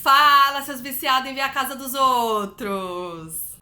Fala, seus viciados em ver a casa dos outros!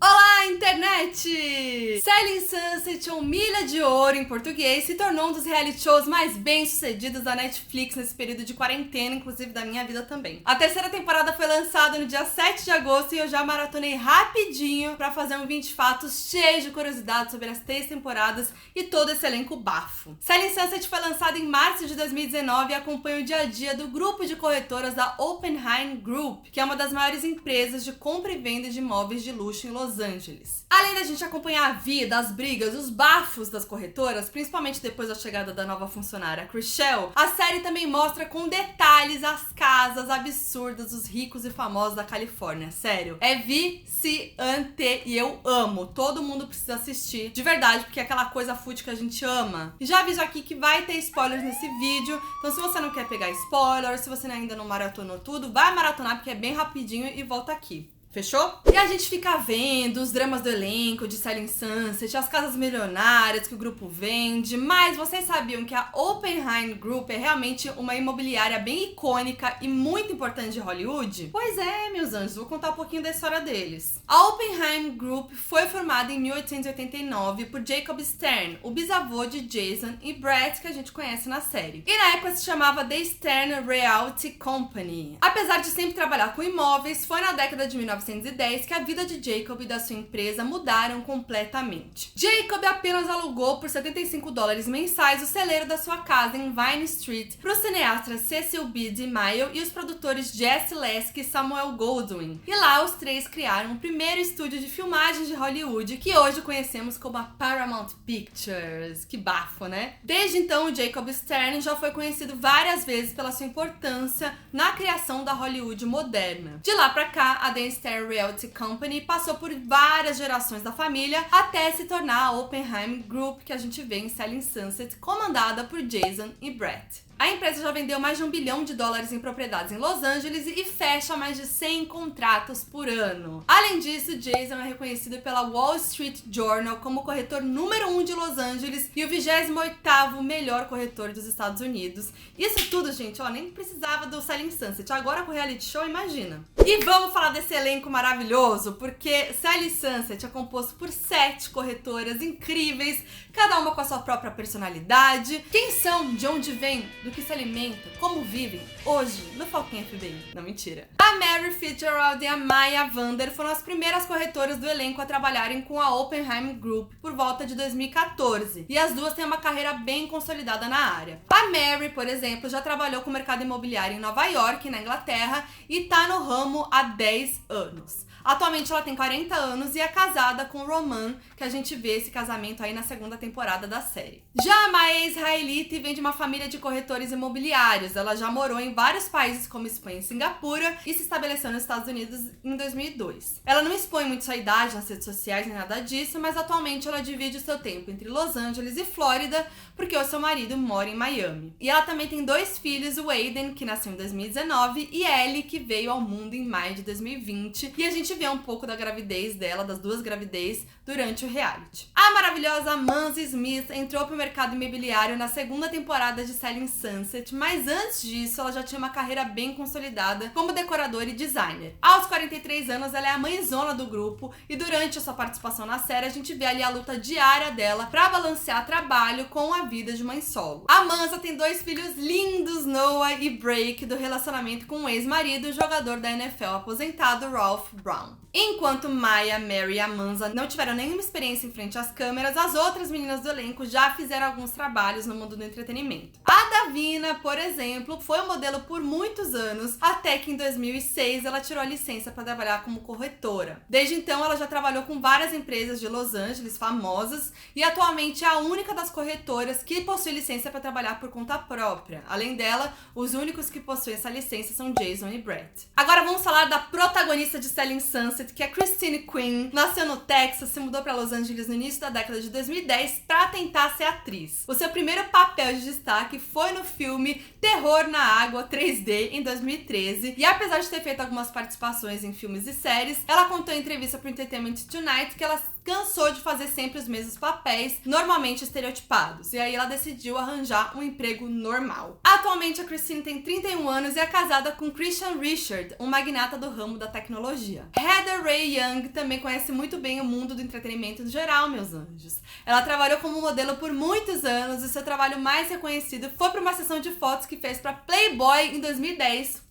Olá, internet! Selling Sunset, ou Milha de Ouro em português, se tornou um dos reality shows mais bem-sucedidos da Netflix nesse período de quarentena, inclusive da minha vida também. A terceira temporada foi lançada no dia 7 de agosto e eu já maratonei rapidinho pra fazer um 20 fatos cheio de curiosidades sobre as 3 temporadas e todo esse elenco bafo. Selling Sunset foi lançado em março de 2019 e acompanha o dia a dia do grupo de corretoras da Oppenheim Group, que é uma das maiores empresas de compra e venda de imóveis de luxo em Los Angeles. Além da gente acompanhar a vida, as brigas, os bafos das corretoras, principalmente depois da chegada da nova funcionária Chrishell, a série também mostra com detalhes as casas absurdas dos ricos e famosos da Califórnia. Sério, é viciante e eu amo. Todo mundo precisa assistir, de verdade, porque é aquela coisa fútil que a gente ama. E já aviso aqui que vai ter spoilers nesse vídeo, então se você não quer pegar spoilers, se você ainda não maratonou tudo, vai maratonar porque é bem rapidinho e volta aqui. Fechou? E a gente fica vendo os dramas do elenco de Selling Sunset, as casas milionárias que o grupo vende, mas vocês sabiam que a Oppenheim Group é realmente uma imobiliária bem icônica e muito importante de Hollywood? Pois é, meus anjos, vou contar um pouquinho da história deles. A Oppenheim Group foi formada em 1889 por Jacob Stern, o bisavô de Jason e Brett, que a gente conhece na série. E na época se chamava The Stern Realty Company. Apesar de sempre trabalhar com imóveis, foi na década de 1910 que a vida de Jacob e da sua empresa mudaram completamente. Jacob apenas alugou por $75 mensais o celeiro da sua casa em Vine Street para os cineastas Cecil B. DeMille e os produtores Jesse Lesk e Samuel Goldwyn. E lá os três criaram o primeiro estúdio de filmagem de Hollywood, que hoje conhecemos como a Paramount Pictures. Que bafo, né? Desde então, o Jacob Stern já foi conhecido várias vezes pela sua importância na criação da Hollywood moderna. De lá pra cá, a The Stern Realty Company passou por várias gerações da família até se tornar a Oppenheim Group, que a gente vê em Selling Sunset, comandada por Jason e Brett. A empresa já vendeu mais de $1 bilhão em propriedades em Los Angeles e fecha mais de 100 contratos por ano. Além disso, Jason é reconhecido pela Wall Street Journal como o corretor número 1 de Los Angeles e o 28º melhor corretor dos Estados Unidos. Isso tudo, gente, ó, nem precisava do Selling Sunset. Agora com o reality show, imagina. E vamos falar desse elenco maravilhoso, porque Selling Sunset é composto por 7 corretoras incríveis, cada uma com a sua própria personalidade. Quem são, de onde vêm, do que se alimenta, como vivem hoje no Falquinha FBI. Não, mentira. A Mary Fitzgerald e a Maya Vander foram as primeiras corretoras do elenco a trabalharem com a Oppenheim Group por volta de 2014. E as duas têm uma carreira bem consolidada na área. A Mary, por exemplo, já trabalhou com o mercado imobiliário em Nova York, na Inglaterra, e tá no ramo há 10 anos. Atualmente ela tem 40 anos e é casada com o Roman, que a gente vê esse casamento aí na segunda temporada da série. Já a Maya israelita vem de uma família de corretores imobiliários. Ela já morou em vários países como Espanha e Singapura e se estabeleceu nos Estados Unidos em 2002. Ela não expõe muito sua idade nas redes sociais nem nada disso, mas atualmente ela divide o seu tempo entre Los Angeles e Flórida, porque o seu marido mora em Miami. E ela também tem 2 filhos, o Aiden, que nasceu em 2019, e Ellie, que veio ao mundo em maio de 2020. E a gente vê um pouco da gravidez dela, das 2 gravidez, durante o reality. A maravilhosa Mans Smith entrou pro mercado imobiliário na segunda temporada de Selling Sunset, mas antes disso ela já tinha uma carreira bem consolidada como decoradora e designer. Aos 43 anos ela é a mãezona do grupo e durante a sua participação na série a gente vê ali a luta diária dela pra balancear trabalho com a vida de mãe solo. A Mansa tem 2 filhos lindos, Noah e Break, do relacionamento com o ex-marido, o jogador da NFL aposentado Ralph Brown. Enquanto Maya, Mary e Amanza não tiveram nenhuma experiência em frente às câmeras, as outras meninas do elenco já fizeram alguns trabalhos no mundo do entretenimento. A Davina, por exemplo, foi modelo por muitos anos, até que em 2006 ela tirou a licença para trabalhar como corretora. Desde então ela já trabalhou com várias empresas de Los Angeles famosas e atualmente é a única das corretoras que possui licença para trabalhar por conta própria. Além dela, os únicos que possuem essa licença são Jason e Brett. Agora vamos falar da protagonista de Selling Sunset, que é Christine Quinn. Nasceu no Texas, se mudou para Los Angeles no início da década de 2010 para tentar ser atriz. O seu primeiro papel de destaque foi no filme Terror na Água 3D em 2013. E apesar de ter feito algumas participações em filmes e séries, ela contou em entrevista pro Entertainment Tonight que ela cansou de fazer sempre os mesmos papéis, normalmente estereotipados, e aí ela decidiu arranjar um emprego normal. Atualmente a Christine tem 31 anos e é casada com Christian Richard, um magnata do ramo da tecnologia. Heather Ray Young também conhece muito bem o mundo do entretenimento no geral, meus anjos. Ela trabalhou como modelo por muitos anos e seu trabalho mais reconhecido foi para uma sessão de fotos que fez para Playboy em 2010.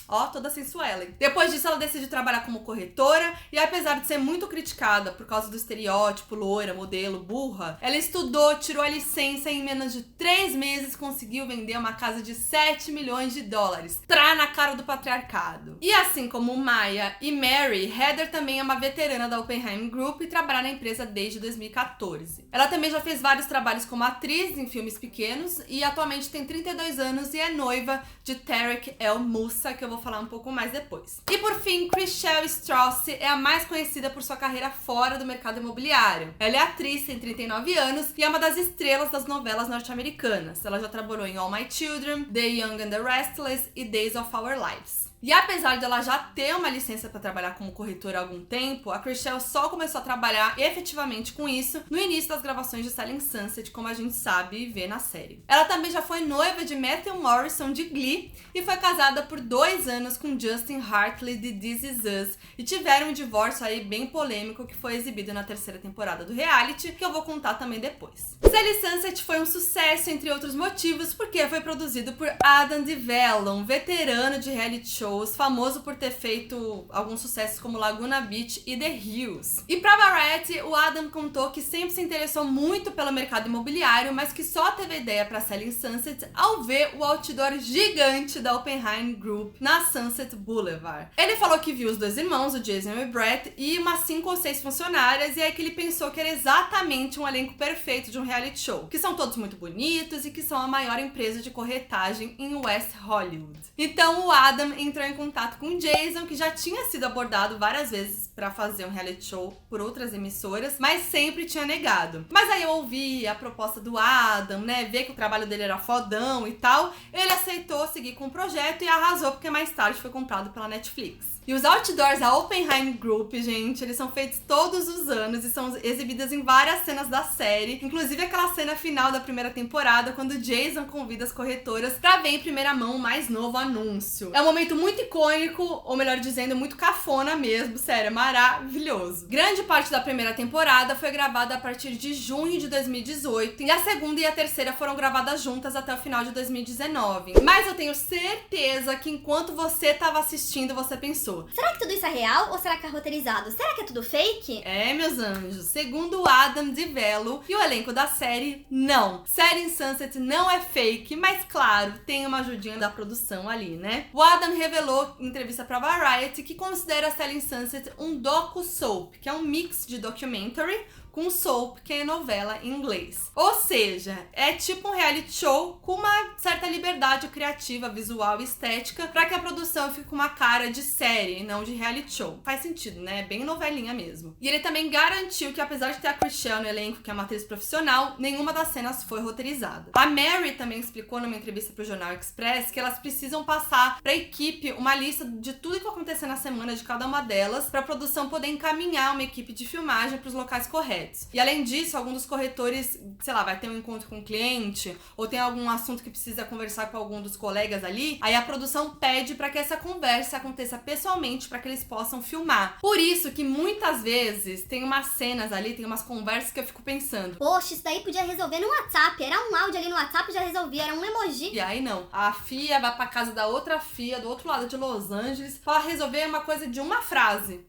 Ó, toda sensuela. Depois disso, ela decidiu trabalhar como corretora e apesar de ser muito criticada por causa do estereótipo, loira, modelo, burra, ela estudou, tirou a licença e em menos de 3 meses conseguiu vender uma casa de 7 milhões de dólares. Trá na cara do patriarcado. E assim como Maya e Mary, Heather também é uma veterana da Oppenheim Group e trabalha na empresa desde 2014. Ela também já fez vários trabalhos como atriz em filmes pequenos e atualmente tem 32 anos e é noiva de Tarek El Moussa, que eu vou falar um pouco mais depois. E por fim, Chrishell Stause é a mais conhecida por sua carreira fora do mercado imobiliário. Ela é atriz, tem 39 anos e é uma das estrelas das novelas norte-americanas. Ela já trabalhou em All My Children, The Young and the Restless e Days of Our Lives. E apesar de ela já ter uma licença para trabalhar como corretora há algum tempo, a Chrishell só começou a trabalhar efetivamente com isso no início das gravações de Selling Sunset, como a gente sabe e vê na série. Ela também já foi noiva de Matthew Morrison de Glee e foi casada por 2 anos com Justin Hartley de This Is Us e tiveram um divórcio aí bem polêmico que foi exibido na 3ª temporada do reality, que eu vou contar também depois. Selling Sunset foi um sucesso, entre outros motivos, porque foi produzido por Adam DiVello, um veterano de reality shows, famoso por ter feito alguns sucessos como Laguna Beach e The Hills. E pra Variety, o Adam contou que sempre se interessou muito pelo mercado imobiliário, mas que só teve ideia pra Selling Sunset ao ver o outdoor gigante da Oppenheim Group na Sunset Boulevard. Ele falou que viu os 2 irmãos, o Jason e o Brett, e umas 5 ou 6 funcionárias, e aí que ele pensou que era exatamente um elenco perfeito de um reality show, que são todos muito bonitos e que são a maior empresa de corretagem em West Hollywood. Então o Adam entrou em contato com o Jason, que já tinha sido abordado várias vezes para fazer um reality show por outras emissoras, mas sempre tinha negado. Mas aí eu ouvi a proposta do Adam, né, ver que o trabalho dele era fodão e tal, ele aceitou seguir com o projeto e arrasou, porque mais tarde foi comprado pela Netflix. E os outdoors da Oppenheim Group, gente, eles são feitos todos os anos e são exibidos em várias cenas da série, inclusive aquela cena final da 1ª temporada, quando Jason convida as corretoras pra ver em primeira mão o mais novo anúncio. É um momento muito icônico, ou melhor dizendo, muito cafona mesmo, sério, é maravilhoso. Grande parte da 1ª temporada foi gravada a partir de junho de 2018, e a 2ª e a 3ª foram gravadas juntas até o final de 2019. Mas eu tenho certeza que enquanto você tava assistindo, você pensou: será que tudo isso é real ou será que é roteirizado? Será que é tudo fake? É, meus anjos, segundo o Adam DiVello e o elenco da série, não. Selling Sunset não é fake, mas claro, tem uma ajudinha da produção ali, né? O Adam revelou em entrevista pra Variety que considera Selling Sunset um docu-soap, que é um mix de documentary com soap, que é novela em inglês. Ou seja, é tipo um reality show com uma certa liberdade criativa, visual e estética, para que a produção fique com uma cara de série e não de reality show. Faz sentido, né? Bem novelinha mesmo. E ele também garantiu que, apesar de ter a Chrishell no elenco, que é uma atriz profissional, nenhuma das cenas foi roteirizada. A Mary também explicou numa entrevista pro Jornal Express que elas precisam passar pra equipe uma lista de tudo que vai acontecer na semana de cada uma delas, pra produção poder encaminhar uma equipe de filmagem pros locais corretos. E além disso, algum dos corretores, sei lá, vai ter um encontro com o cliente ou tem algum assunto que precisa conversar com algum dos colegas ali, aí a produção pede para que essa conversa aconteça pessoalmente para que eles possam filmar. Por isso que muitas vezes tem umas cenas ali, tem umas conversas que eu fico pensando: poxa, isso daí podia resolver no WhatsApp. Era um áudio ali no WhatsApp e já resolvia, era um emoji. E aí não, a FIA vai pra casa da outra FIA do outro lado de Los Angeles para resolver uma coisa de uma frase.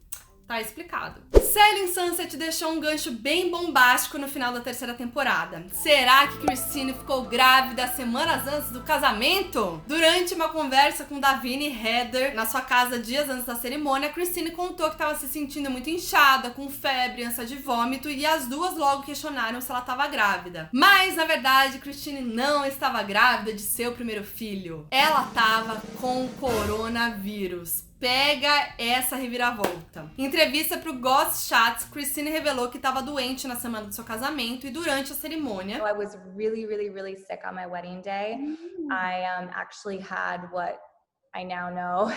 Tá explicado. Selling Sunset deixou um gancho bem bombástico no final da 3ª temporada. Será que Christine ficou grávida semanas antes do casamento? Durante uma conversa com Davine e Heather na sua casa dias antes da cerimônia, Christine contou que estava se sentindo muito inchada, com febre, ânsia de vômito, e as duas logo questionaram se ela estava grávida. Mas, na verdade, Christine não estava grávida de seu primeiro filho. Ela estava com coronavírus. pega essa reviravolta. Em entrevista pro Ghost Chats, Christine revelou que estava doente na semana do seu casamento e durante a cerimônia. I was really sick on my wedding day. I actually had what I now know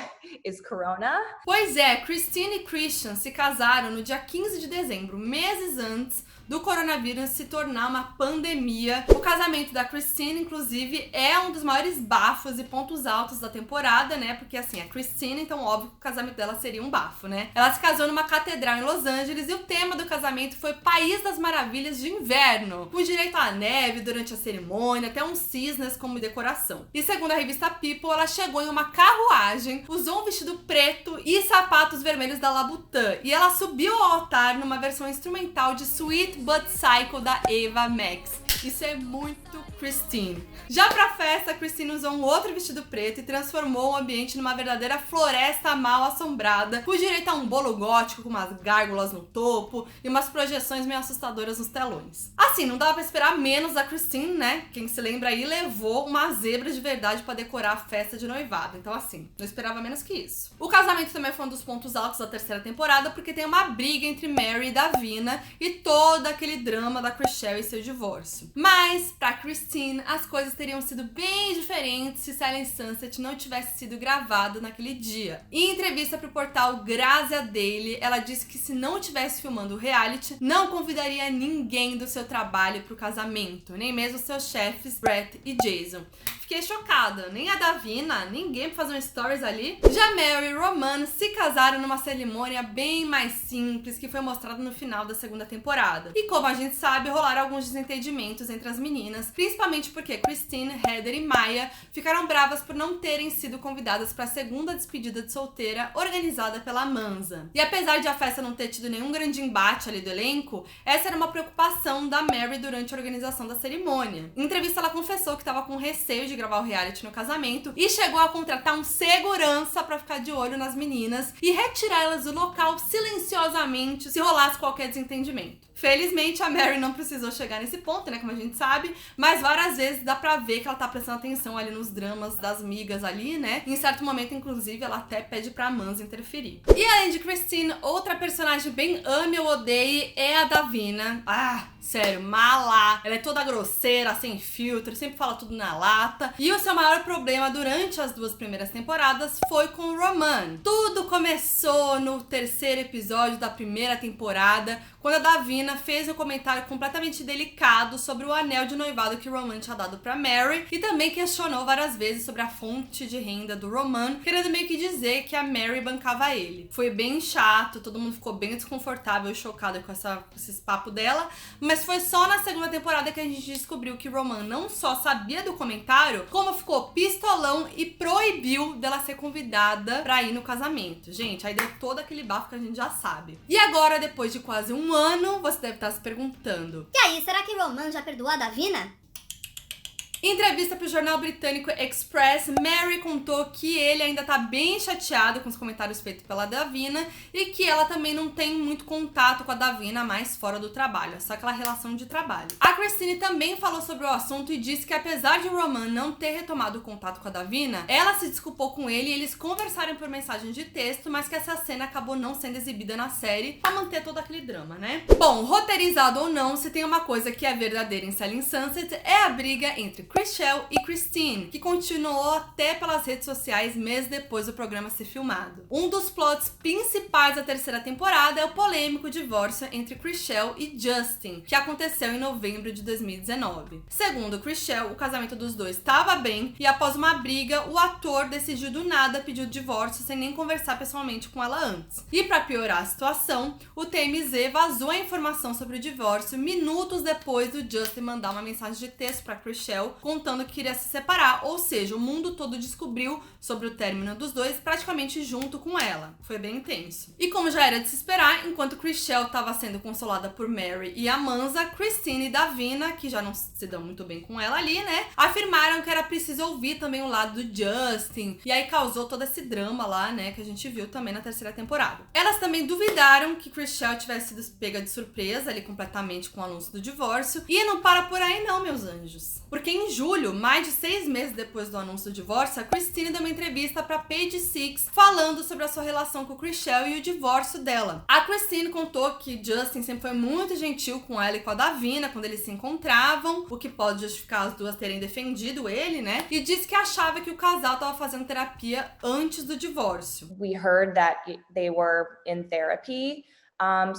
is corona. Pois é, Christine e Christian se casaram no dia 15 de dezembro, meses antes do coronavírus se tornar uma pandemia. O casamento da Christine, inclusive, é um dos maiores bafos e pontos altos da temporada, né? Porque, assim, a Christine, então, óbvio que o casamento dela seria um bafo, né? Ela se casou numa catedral em Los Angeles e o tema do casamento foi País das Maravilhas de Inverno, com direito à neve durante a cerimônia, até uns cisnes como decoração. E segundo a revista People, ela chegou em uma carruagem, usou um vestido preto e sapatos vermelhos da Labutin, e ela subiu ao altar numa versão instrumental de Sweet But Psycho da Ava Max. Isso é muito Christine. Já pra festa, a Christine usou um outro vestido preto e transformou o ambiente numa verdadeira floresta mal assombrada, com direito a um bolo gótico com umas gárgulas no topo e umas projeções meio assustadoras nos telões. Assim, não dava pra esperar menos da Christine, né? Quem se lembra aí levou uma zebra de verdade pra decorar a festa de noivado. Então, assim, não esperava menos que isso. O casamento também foi um dos pontos altos da terceira temporada, porque tem uma briga entre Mary e Davina e todo aquele drama da Chrishell e seu divórcio. Mas, pra Christine, as coisas teriam sido bem diferentes se Selling Sunset não tivesse sido gravado naquele dia. Em entrevista pro portal Grazia Daily, ela disse que se não tivesse filmando o reality, não convidaria ninguém do seu trabalho pro casamento, nem mesmo seus chefes, Brett e Jason. Fiquei chocada, nem a Davina, ninguém pra fazer um stories ali. Já Mary e Roman se casaram numa cerimônia bem mais simples, que foi mostrada no final da segunda temporada. E como a gente sabe, rolaram alguns desentendimentos entre as meninas, principalmente porque Christine, Heather e Maya ficaram bravas por não terem sido convidadas para a segunda despedida de solteira organizada pela Manza. E apesar de a festa não ter tido nenhum grande embate ali do elenco, essa era uma preocupação da Mary durante a organização da cerimônia. Em entrevista, ela confessou que estava com receio de gravar o reality no casamento e chegou a contratar um segurança para ficar de olho nas meninas e retirá-las do local silenciosamente se rolasse qualquer desentendimento. Felizmente, a Mary não precisou chegar nesse ponto, né, como a gente sabe, mas várias vezes dá pra ver que ela tá prestando atenção ali nos dramas das migas ali, né? Em certo momento, inclusive, ela até pede pra Manza interferir. E além de Christine, outra personagem bem ame ou odeie é a Davina. Ah, sério, mala. Ela é toda grosseira, sem filtro, sempre fala tudo na lata. E o seu maior problema durante as duas primeiras temporadas foi com o Roman. Tudo começou no terceiro episódio da primeira temporada, quando a Davina fez um comentário completamente delicado sobre o anel de noivado que o Roman tinha dado pra Mary e também questionou várias vezes sobre a fonte de renda do Roman, querendo meio que dizer que a Mary bancava ele. Foi bem chato, todo mundo ficou bem desconfortável e chocado com esses papos dela, mas foi só na segunda temporada que a gente descobriu que o Roman não só sabia do comentário, como ficou pistolão e proibiu dela ser convidada pra ir no casamento. Gente, aí deu todo aquele bafo que a gente já sabe. E agora, depois de quase um ano, você deve estar se perguntando: E aí, será que Roman já perdoou a Davina? Em entrevista para o jornal britânico Express, Mary contou que ele ainda tá bem chateado com os comentários feitos pela Davina e que ela também não tem muito contato com a Davina mais fora do trabalho, é só aquela relação de trabalho. A Christine também falou sobre o assunto e disse que apesar de Roman não ter retomado o contato com a Davina, ela se desculpou com ele e eles conversaram por mensagem de texto, mas que essa cena acabou não sendo exibida na série pra manter todo aquele drama, né? Bom, roteirizado ou não, se tem uma coisa que é verdadeira em Selling Sunset é a briga entre Chrishell e Christine, que continuou até pelas redes sociais meses depois do programa ser filmado. Um dos plots principais da terceira temporada é o polêmico divórcio entre Chrishell e Justin, que aconteceu em novembro de 2019. Segundo Chrishell, o casamento dos dois estava bem e após uma briga, o ator decidiu do nada pedir o divórcio sem nem conversar pessoalmente com ela antes. E para piorar a situação, o TMZ vazou a informação sobre o divórcio minutos depois do Justin mandar uma mensagem de texto para Chrishell contando que queria se separar, ou seja, o mundo todo descobriu sobre o término dos dois praticamente junto com ela. Foi bem intenso. E como já era de se esperar, enquanto Chrishell estava sendo consolada por Mary e Amanza, Christine e Davina, que já não se dão muito bem com ela ali, né, afirmaram que era preciso ouvir também o lado do Justin, e aí causou todo esse drama lá, né, que a gente viu também na terceira temporada. Elas também duvidaram que Chrishell tivesse sido pega de surpresa ali completamente com o anúncio do divórcio, e não para por aí não, meus anjos. Porque em em julho, mais de 6 meses depois do anúncio do divórcio, a Christine deu uma entrevista pra Page Six falando sobre a sua relação com o Chrishell e o divórcio dela. A Christine contou que Justin sempre foi muito gentil com ela e com a Davina quando eles se encontravam, o que pode justificar as duas terem defendido ele, né? E disse que achava que o casal estava fazendo terapia antes do divórcio. We heard that they were in therapy.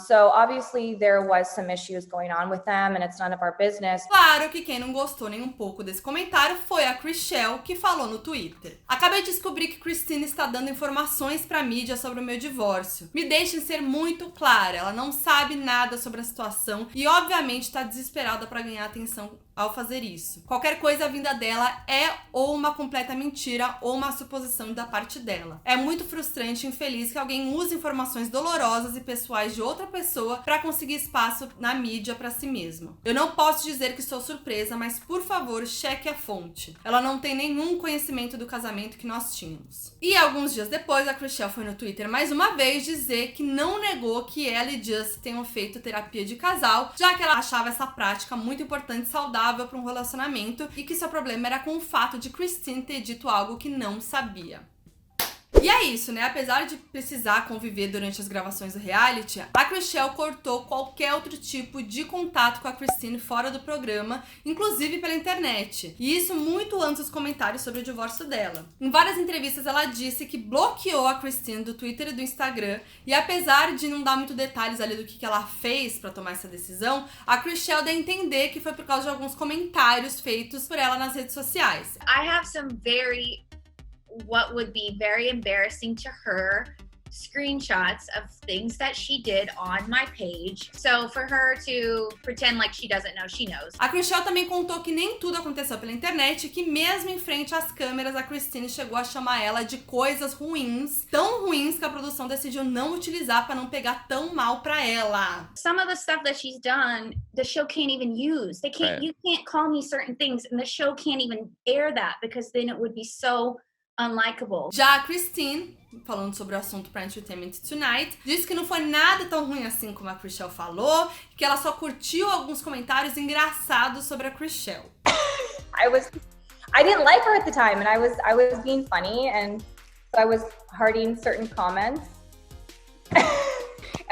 So obviously there was some issues going on with them and it's none of our business. Claro que quem não gostou nem um pouco desse comentário foi a Chrishell, que falou no Twitter: acabei de descobrir que Christine está dando informações pra mídia sobre o meu divórcio. Me deixem ser muito clara, ela não sabe nada sobre a situação e obviamente está desesperada para ganhar atenção ao fazer isso. Qualquer coisa vinda dela é ou uma completa mentira ou uma suposição da parte dela. É muito frustrante e infeliz que alguém use informações dolorosas e pessoais de outra pessoa para conseguir espaço na mídia para si mesma. Eu não posso dizer que estou surpresa, mas por favor, cheque a fonte. Ela não tem nenhum conhecimento do casamento que nós tínhamos. E alguns dias depois, a Chrishell foi no Twitter mais uma vez dizer que não negou que ela e Justin tenham feito terapia de casal, já que ela achava essa prática muito importante e saudável para um relacionamento e que seu problema era com o fato de Christine ter dito algo que não sabia. E é isso, né? Apesar de precisar conviver durante as gravações do reality, a Chrishell cortou qualquer outro tipo de contato com a Christine fora do programa, inclusive pela internet. E isso muito antes dos comentários sobre o divórcio dela. Em várias entrevistas ela disse que bloqueou a Christine do Twitter e do Instagram, e apesar de não dar muito detalhes ali do que ela fez pra tomar essa decisão, a Chrishell deu a entender que foi por causa de alguns comentários feitos por ela nas redes sociais. I have some what would be very embarrassing to her screenshots of things that she did on my page. So for her to pretend like she doesn't know, she knows. A Chrishell também contou que nem tudo aconteceu pela internet e que mesmo em frente às câmeras a Christine chegou a chamar ela de coisas ruins, tão ruins que a produção decidiu não utilizar para não pegar tão mal pra ela. Some of the stuff that she's done, the show can't even use. You can't call me certain things and the show can't even air that because then it would be so unlikable. Já a Christine, falando sobre o assunto para Entertainment Tonight, disse que não foi nada tão ruim assim como a Chrishell falou, que ela só curtiu alguns comentários engraçados sobre a Chrishell. I didn't like her at the time and I was being funny and so I was hearting certain comments.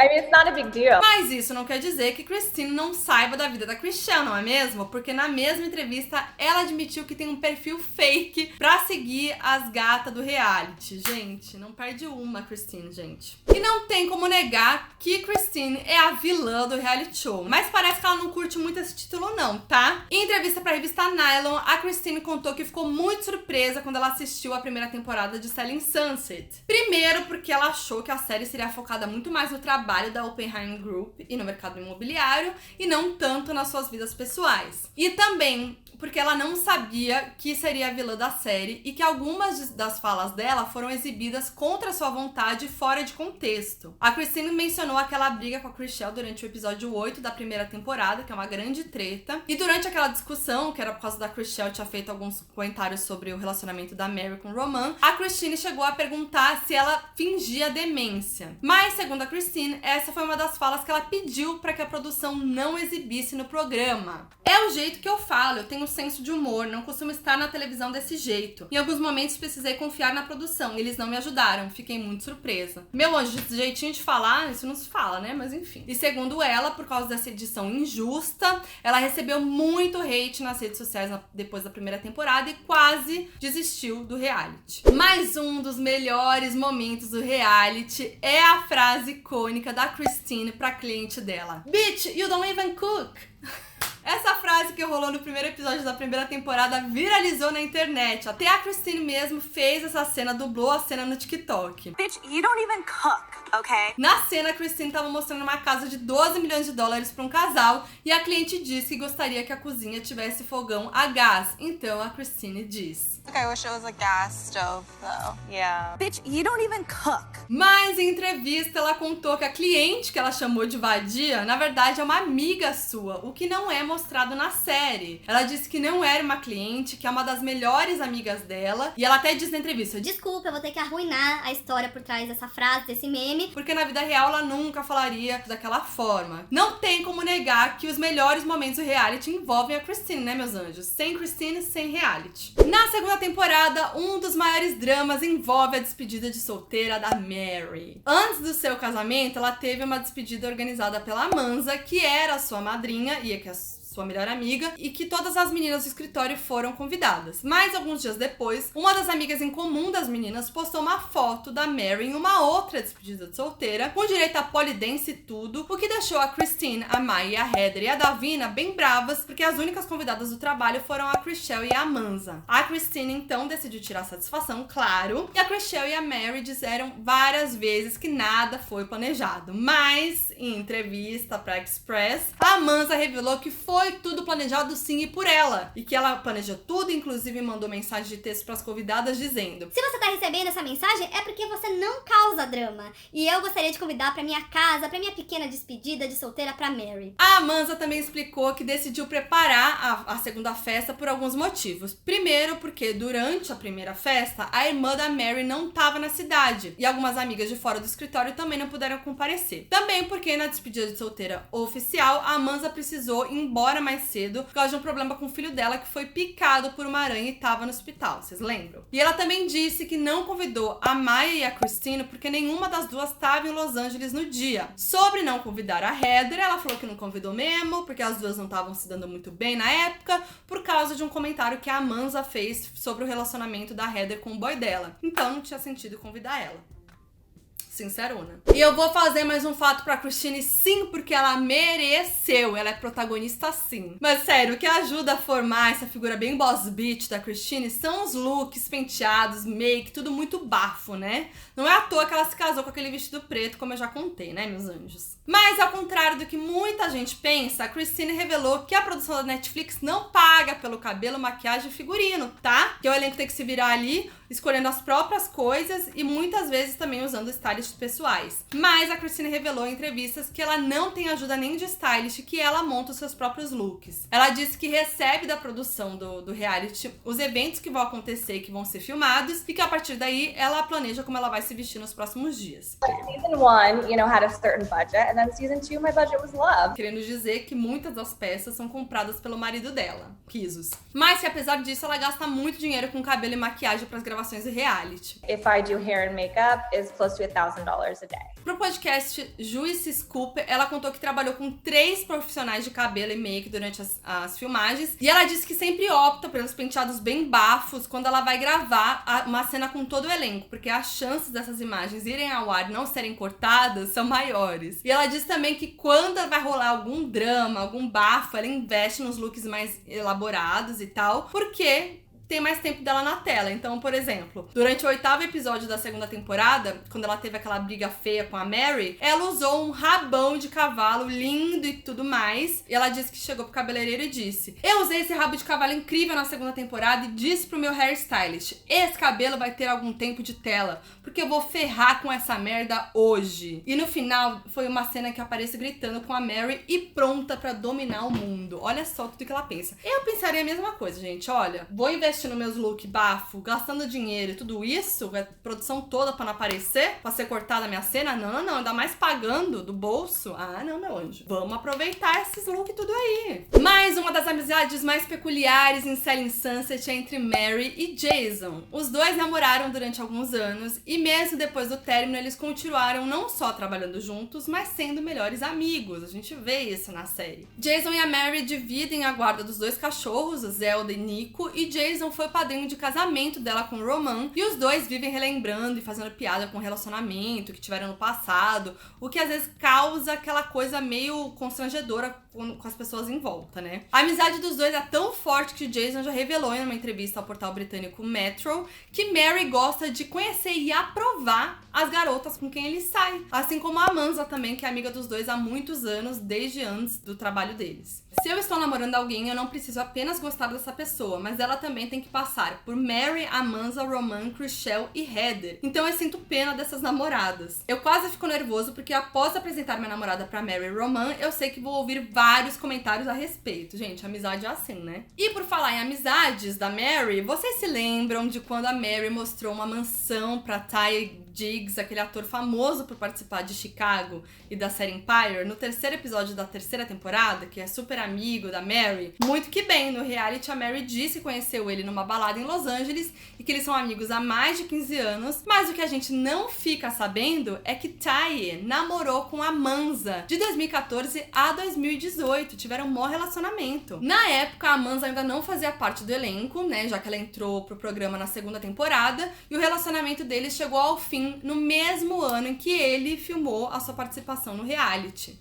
I mean, it's not a big deal. Mas isso não quer dizer que Christine não saiba da vida da Chrishell, não é mesmo? Porque na mesma entrevista, ela admitiu que tem um perfil fake pra seguir as gatas do reality. Gente, não perde uma, Christine, gente. E não tem como negar que Christine é a vilã do reality show. Mas parece que ela não curte muito esse título não, tá? Em entrevista pra revista Nylon, a Christine contou que ficou muito surpresa quando ela assistiu a primeira temporada de Selling Sunset. Primeiro porque ela achou que a série seria focada muito mais no trabalho da Oppenheim Group e no mercado imobiliário e não tanto nas suas vidas pessoais. E também porque ela não sabia que seria a vilã da série e que algumas das falas dela foram exibidas contra sua vontade e fora de contexto. A Christine mencionou aquela briga com a Chrishell durante o episódio 8 da primeira temporada, que é uma grande treta. E durante aquela discussão, que era por causa da Chrishell tinha feito alguns comentários sobre o relacionamento da Mary com o Roman, a Christine chegou a perguntar se ela fingia demência. Mas, segundo a Christine, essa foi uma das falas que ela pediu para que a produção não exibisse no programa. É o jeito que eu falo, eu tenho senso de humor, não costumo estar na televisão desse jeito. Em alguns momentos precisei confiar na produção, eles não me ajudaram, fiquei muito surpresa. Meu anjo, esse jeitinho de falar, isso não se fala, né? Mas enfim. E segundo ela, por causa dessa edição injusta, ela recebeu muito hate nas redes sociais depois da primeira temporada e quase desistiu do reality. Mais um dos melhores momentos do reality é a frase icônica da Christine pra cliente dela: "Bitch, you don't even cook." Essa frase que rolou no primeiro episódio da primeira temporada viralizou na internet. Até a Christine mesmo fez essa cena, dublou a cena no TikTok. Bitch, you don't even cook, okay? Na cena, a Christine estava mostrando uma casa de $12 milhões para um casal e a cliente disse que gostaria que a cozinha tivesse fogão a gás. Então a Christine diz: I wish it was a gas stove, though. Yeah. Bitch, you don't even cook. Mas em entrevista ela contou que a cliente que ela chamou de vadia, na verdade é uma amiga sua, o que não é mostrado mostrado na série. Ela disse que não era uma cliente, que é uma das melhores amigas dela, e ela até disse na entrevista: desculpa, eu vou ter que arruinar a história por trás dessa frase, desse meme. Porque na vida real ela nunca falaria daquela forma. Não tem como negar que os melhores momentos do reality envolvem a Christine, né, meus anjos? Sem Christine, sem reality. Na segunda temporada, um dos maiores dramas envolve a despedida de solteira da Mary. Antes do seu casamento, ela teve uma despedida organizada pela Amanza, que era sua madrinha e que é sua melhor amiga, e que todas as meninas do escritório foram convidadas. Mas alguns dias depois, uma das amigas em comum das meninas postou uma foto da Mary em uma outra despedida de solteira, com direito a polidense e tudo, o que deixou a Christine, a Maya, a Heather e a Davina bem bravas, porque as únicas convidadas do trabalho foram a Chrishell e a Amanza. A Christine, então, decidiu tirar satisfação, claro, e a Chrishell e a Mary disseram várias vezes que nada foi planejado. Mas, em entrevista pra Express, a Amanza revelou que foi tudo planejado sim e por ela. E que ela planejou tudo, inclusive mandou mensagem de texto pras convidadas dizendo: se você tá recebendo essa mensagem, é porque você não causa drama. E eu gostaria de convidar pra minha casa, pra minha pequena despedida de solteira pra Mary. A Amanza também explicou que decidiu preparar a segunda festa por alguns motivos. Primeiro, porque durante a primeira festa, a irmã da Mary não tava na cidade. E algumas amigas de fora do escritório também não puderam comparecer. Também porque na despedida de solteira oficial, a Amanza precisou ir embora mais cedo por causa de um problema com o filho dela que foi picado por uma aranha e tava no hospital, vocês lembram? E ela também disse que não convidou a Maya e a Christine porque nenhuma das duas estava em Los Angeles no dia. Sobre não convidar a Heather, ela falou que não convidou mesmo, porque as duas não estavam se dando muito bem na época, por causa de um comentário que a Amanza fez sobre o relacionamento da Heather com o boy dela. Então não tinha sentido convidar ela. Sincerona. E eu vou fazer mais um fato pra Christine, sim, porque ela mereceu. Ela é protagonista, sim. Mas sério, o que ajuda a formar essa figura bem boss bitch da Christine são os looks, penteados, make, tudo muito bafo, né? Não é à toa que ela se casou com aquele vestido preto, como eu já contei, né, meus anjos? Mas ao contrário do que muita gente pensa, a Christine revelou que a produção da Netflix não paga pelo cabelo, maquiagem e figurino, tá? Que o elenco tem que se virar ali, escolhendo as próprias coisas e muitas vezes também usando stylists pessoais. Mas a Christine revelou em entrevistas que ela não tem ajuda nem de stylist, que ela monta os seus próprios looks. Ela disse que recebe da produção do reality os eventos que vão acontecer e que vão ser filmados e que a partir daí ela planeja como ela vai se vestir nos próximos dias. Season 1, you know, had a certain budget, and then season 2, my budget was love. Querendo dizer que muitas das peças são compradas pelo marido dela, Kisos. Mas que apesar disso, ela gasta muito dinheiro com cabelo e maquiagem para as gravações do reality. If I do hair and makeup, is close to $1,000 a day. Pro podcast Juicy Scoop, ela contou que trabalhou com 3 profissionais de cabelo e make durante as filmagens. E ela disse que sempre opta pelos penteados bem bafos quando ela vai gravar uma cena com todo o elenco, porque as chances dessas imagens irem ao ar e não serem cortadas são maiores. E ela disse também que quando vai rolar algum drama, algum bafo, ela investe nos looks mais elaborados e tal, porque tem mais tempo dela na tela. Então, por exemplo, durante o 8º episódio da segunda temporada, quando ela teve aquela briga feia com a Mary, ela usou um rabão de cavalo lindo e tudo mais. E ela disse que chegou pro cabeleireiro e disse: eu usei esse rabo de cavalo incrível na segunda temporada e disse pro meu hairstylist: esse cabelo vai ter algum tempo de tela, porque eu vou ferrar com essa merda hoje. E no final, foi uma cena que eu apareço gritando com a Mary e pronta pra dominar o mundo. Olha só tudo que ela pensa. Eu pensaria a mesma coisa, gente. Olha, vou investir no meus look bafo, gastando dinheiro e tudo isso, a produção toda pra não aparecer, pra ser cortada a minha cena, não, ainda mais pagando do bolso. Ah, não, meu anjo. Vamos aproveitar esses looks tudo aí. Mais uma das amizades mais peculiares em Selling Sunset é entre Mary e Jason. Os dois namoraram durante alguns anos e mesmo depois do término, eles continuaram não só trabalhando juntos, mas sendo melhores amigos. A gente vê isso na série. Jason e a Mary dividem a guarda dos 2 cachorros, Zelda e Nico, e Jason foi o padrinho de casamento dela com o Roman, e os dois vivem relembrando e fazendo piada com o relacionamento que tiveram no passado, o que às vezes causa aquela coisa meio constrangedora com as pessoas em volta, né? A amizade dos dois é tão forte que Jason já revelou em uma entrevista ao portal britânico Metro que Mary gosta de conhecer e aprovar as garotas com quem ele sai, assim como a Amanza também, que é amiga dos dois há muitos anos, desde antes do trabalho deles. Se eu estou namorando alguém, eu não preciso apenas gostar dessa pessoa, mas ela também tem que passar por Mary, Amanza, Roman, Chrishell e Heather. Então eu sinto pena dessas namoradas. Eu quase fico nervoso porque após apresentar minha namorada pra Mary e Roman, eu sei que vou ouvir vários comentários a respeito. Gente, amizade é assim, né? E por falar em amizades da Mary, vocês se lembram de quando a Mary mostrou uma mansão pra Ty Diggs, aquele ator famoso por participar de Chicago e da série Empire, no terceiro episódio da terceira temporada, que é super amigo da Mary? Muito que bem, no reality a Mary disse que conheceu ele numa balada em Los Angeles e que eles são amigos há mais de 15 anos, mas o que a gente não fica sabendo é que Ty namorou com a Amanza de 2014 a 2018, tiveram um bom relacionamento. Na época, a Amanza ainda não fazia parte do elenco, né, já que ela entrou pro programa na segunda temporada, e o relacionamento deles chegou ao fim no mesmo ano em que ele filmou a sua participação no reality.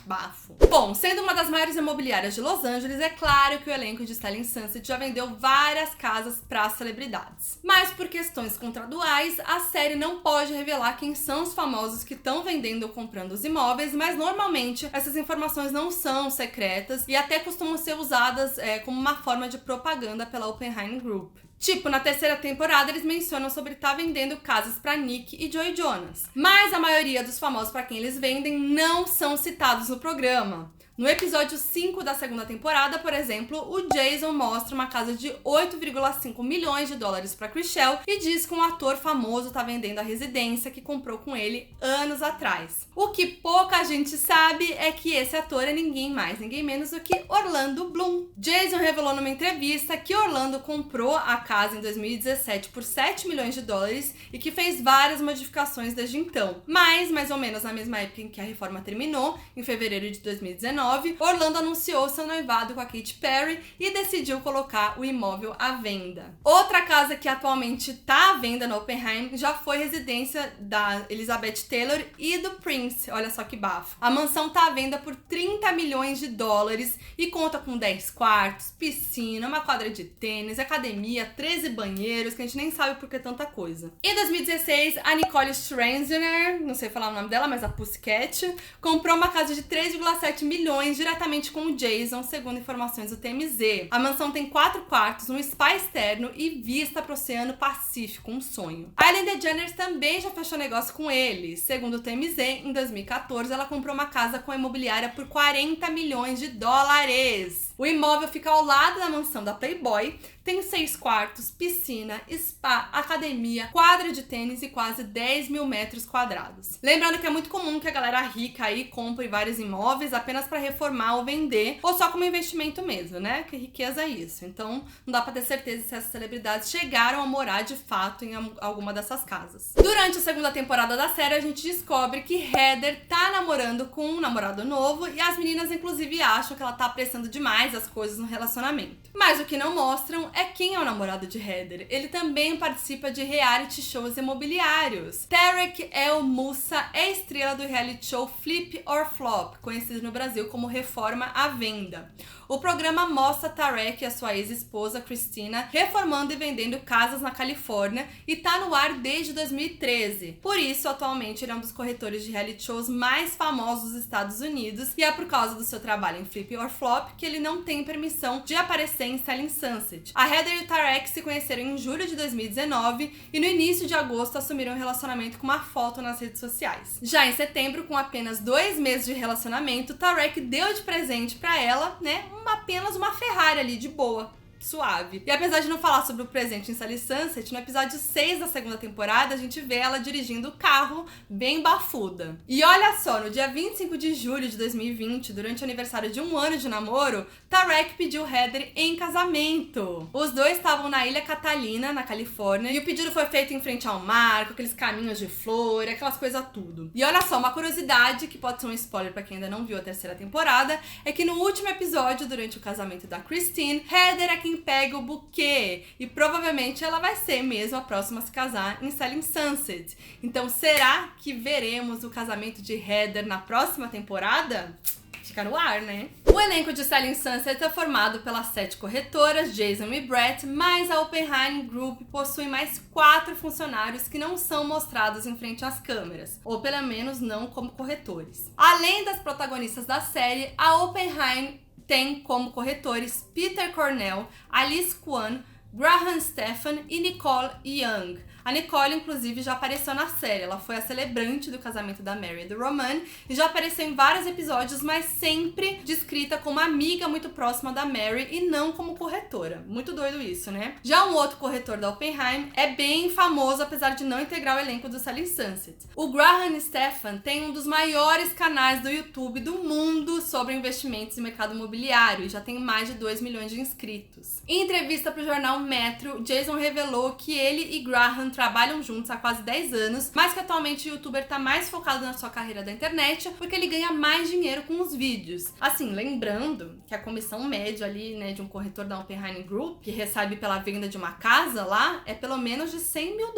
Bafo. Bom, sendo uma das maiores imobiliárias de Los Angeles, é claro que o elenco de Selling Sunset já vendeu várias casas para celebridades. Mas por questões contratuais, a série não pode revelar quem são os famosos que estão vendendo ou comprando os imóveis, mas normalmente essas informações não são secretas e até costumam ser usadas como uma forma de propaganda pela Oppenheim Group. Tipo, na terceira temporada eles mencionam sobre estar vendendo casas pra Nick e Joey Jonas. Mas a maioria dos famosos pra quem eles vendem não são citados no programa. No episódio 5 da segunda temporada, por exemplo, o Jason mostra uma casa de 8,5 milhões de dólares para Chrishell e diz que um ator famoso tá vendendo a residência que comprou com ele anos atrás. O que pouca gente sabe é que esse ator é ninguém mais, ninguém menos do que Orlando Bloom. Jason revelou numa entrevista que Orlando comprou a casa em 2017 por 7 milhões de dólares e que fez várias modificações desde então. Mas, mais ou menos na mesma época em que a reforma terminou, em fevereiro de 2019, Orlando anunciou seu noivado com a Katy Perry e decidiu colocar o imóvel à venda. Outra casa que atualmente está à venda na Oppenheim já foi residência da Elizabeth Taylor e do Prince. Olha só que bafo. A mansão está à venda por 30 milhões de dólares e conta com 10 quartos, piscina, uma quadra de tênis, academia, 13 banheiros, que a gente nem sabe por que tanta coisa. Em 2016, a Nicole Scherzinger, não sei falar o nome dela, mas a Pussycat, comprou uma casa de 3,7 milhões diretamente com o Jason, segundo informações do TMZ. A mansão tem 4 quartos, um spa externo e vista para o Oceano Pacífico, um sonho. A Ellen DeGeneres também já fechou negócio com ele. Segundo o TMZ, em 2014 ela comprou uma casa com a imobiliária por 40 milhões de dólares. O imóvel fica ao lado da mansão da Playboy, tem 6 quartos, piscina, spa, academia, quadra de tênis e quase 10 mil metros quadrados. Lembrando que é muito comum que a galera rica aí compre vários imóveis apenas para reformar ou vender, ou só como investimento mesmo, né? Que riqueza é isso. Então, não dá pra ter certeza se essas celebridades chegaram a morar de fato em alguma dessas casas. Durante a segunda temporada da série, a gente descobre que Heather tá namorando com um namorado novo e as meninas, inclusive, acham que ela tá apressando demais as coisas no relacionamento. Mas o que não mostram é quem é o namorado de Heather. Ele também participa de reality shows imobiliários. Tarek El Moussa é estrela do reality show Flip or Flop, conhecido no Brasil como Reforma à Venda. O programa mostra Tarek e a sua ex-esposa Christina reformando e vendendo casas na Califórnia e tá no ar desde 2013. Por isso, atualmente, ele é um dos corretores de reality shows mais famosos dos Estados Unidos e é por causa do seu trabalho em Flip or Flop que ele não tem permissão de aparecer em Selling Sunset. A Heather e o Tarek se conheceram em julho de 2019 e no início de agosto assumiram um relacionamento com uma foto nas redes sociais. Já em setembro, com apenas 2 meses de relacionamento, Tarek deu de presente pra ela, né, apenas uma Ferrari ali, de boa, suave. E apesar de não falar sobre o presente em Selling Sunset, no episódio 6 da segunda temporada, a gente vê ela dirigindo o carro bem bafuda. E olha só, no dia 25 de julho de 2020, durante o aniversário de 1 ano de namoro, Tarek pediu Heather em casamento. Os dois estavam na Ilha Catalina, na Califórnia, e o pedido foi feito em frente ao mar, com aqueles caminhos de flor, aquelas coisas tudo. E olha só, uma curiosidade, que pode ser um spoiler pra quem ainda não viu a terceira temporada, é que no último episódio, durante o casamento da Christine, Heather é quem pega o buquê, e provavelmente ela vai ser mesmo a próxima a se casar em Selling Sunset. Então, será que veremos o casamento de Heather na próxima temporada? Fica no ar, né? O elenco de Selling Sunset é formado pelas 7 corretoras, Jason e Brett, mas a Oppenheim Group possui mais 4 funcionários que não são mostrados em frente às câmeras, ou pelo menos não como corretores. Além das protagonistas da série, a Oppenheim tem como corretores Peter Cornell, Alice Kwan, Graham Stephan e Nicole Young. A Nicole, inclusive, já apareceu na série. Ela foi a celebrante do casamento da Mary e do Roman e já apareceu em vários episódios, mas sempre descrita como amiga muito próxima da Mary e não como corretora. Muito doido isso, né? Já um outro corretor da Oppenheim é bem famoso, apesar de não integrar o elenco do Selling Sunset. O Graham Stephan tem um dos maiores canais do YouTube do mundo sobre investimentos e mercado imobiliário e já tem mais de 2 milhões de inscritos. Em entrevista para o jornal Metro, Jason revelou que ele e Graham trabalham juntos há quase 10 anos, mas que atualmente o youtuber tá mais focado na sua carreira da internet porque ele ganha mais dinheiro com os vídeos. Assim, lembrando que a comissão média ali, né, de um corretor da Oppenheim Group, que recebe pela venda de uma casa lá, é pelo menos de $100 mil.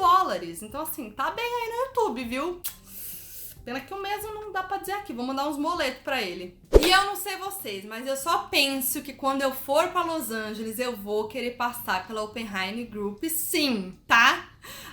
Então, assim, tá bem aí no YouTube, viu? Pena que o mesmo não dá pra dizer aqui, vou mandar uns boletos pra ele. E eu não sei vocês, mas eu só penso que quando eu for pra Los Angeles, eu vou querer passar pela Oppenheim Group sim, tá?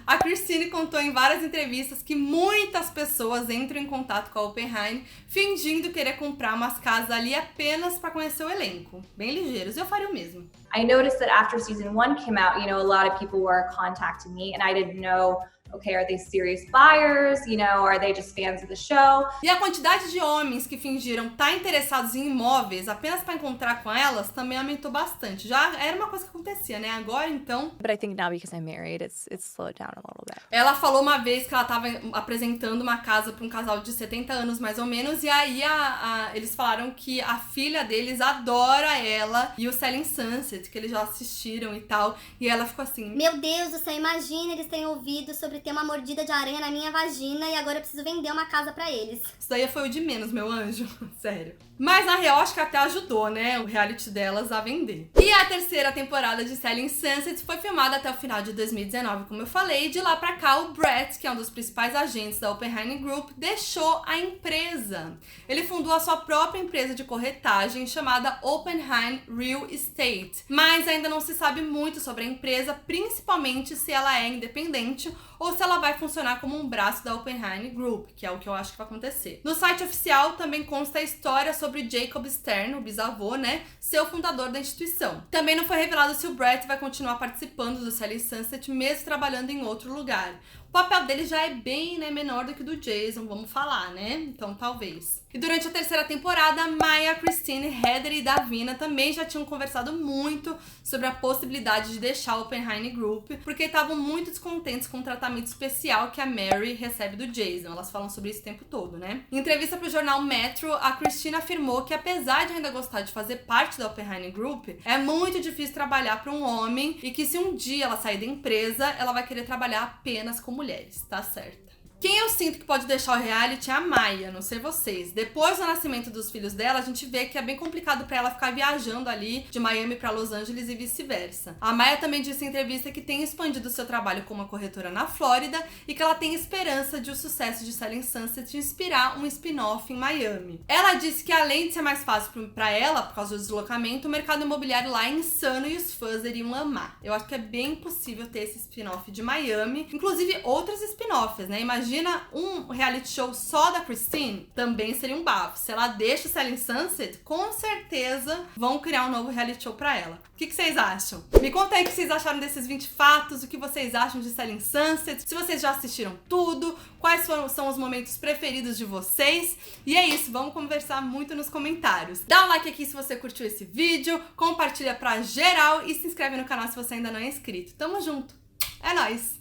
A Christine contou em várias entrevistas que muitas pessoas entram em contato com a Oppenheim fingindo querer comprar umas casas ali apenas pra conhecer o elenco. Bem ligeiros, eu faria o mesmo. I noticed that after season 1 came out, you know, a lot of people were contacting me and I didn't know, okay, are they serious buyers? You know, are they just fans of the show? E a quantidade de homens que fingiram estar interessados em imóveis apenas para encontrar com elas também aumentou bastante. Já era uma coisa que acontecia, né? Agora, então... But I think now because I'm married, it's slowed down a little bit. Ela falou uma vez que ela estava apresentando uma casa para um casal de 70 anos, mais ou menos, e aí eles falaram que a filha deles adora ela e o Selling Sunset, que eles já assistiram e tal, e ela ficou assim... Meu Deus do céu, imagina eles terem ouvido sobre ter uma mordida de aranha na minha vagina e agora eu preciso vender uma casa pra eles. Isso daí foi o de menos, meu anjo. Sério. Mas na real, acho que até ajudou, né? O reality delas a vender. E a terceira temporada de Selling Sunset foi filmada até o final de 2019, como eu falei. De lá pra cá, o Brett, que é um dos principais agentes da Oppenheim Group, deixou a empresa. Ele fundou a sua própria empresa de corretagem chamada Oppenheim Real Estate. Mas ainda não se sabe muito sobre a empresa, principalmente se ela é independente ou se ela vai funcionar como um braço da Oppenheim Group, que é o que eu acho que vai acontecer. No site oficial também consta a história sobre Jacob Stern, o bisavô, né, ser o fundador da instituição. Também não foi revelado se o Brett vai continuar participando do Selling Sunset, mesmo trabalhando em outro lugar. O papel dele já é bem, né, menor do que o do Jason, vamos falar, né? Então, talvez. E durante a terceira temporada, Maya, Christine, Heather e Davina também já tinham conversado muito sobre a possibilidade de deixar o Oppenheim Group, porque estavam muito descontentes com o tratamento especial que a Mary recebe do Jason. Elas falam sobre isso o tempo todo, né? Em entrevista para o jornal Metro, a Christine afirmou que apesar de ainda gostar de fazer parte da Oppenheim Group, é muito difícil trabalhar para um homem e que se um dia ela sair da empresa, ela vai querer trabalhar apenas com mulheres, tá certo? Quem eu sinto que pode deixar o reality é a Maya, não sei vocês. Depois do nascimento dos filhos dela, a gente vê que é bem complicado pra ela ficar viajando ali de Miami pra Los Angeles e vice-versa. A Maya também disse em entrevista que tem expandido seu trabalho como corretora na Flórida e que ela tem esperança de o sucesso de Selling Sunset inspirar um spin-off em Miami. Ela disse que além de ser mais fácil pra ela, por causa do deslocamento, o mercado imobiliário lá é insano e os fãs iriam amar. Eu acho que é bem possível ter esse spin-off de Miami, inclusive outros spin-offs, né? Imagina um reality show só da Christine, também seria um bafo. Se ela deixa o Selling Sunset, com certeza vão criar um novo reality show pra ela. O que vocês acham? Me conta aí o que vocês acharam desses 20 fatos, o que vocês acham de Selling Sunset, se vocês já assistiram tudo, quais são os momentos preferidos de vocês. E é isso, vamos conversar muito nos comentários. Dá um like aqui se você curtiu esse vídeo, compartilha pra geral e se inscreve no canal se você ainda não é inscrito. Tamo junto! É nóis!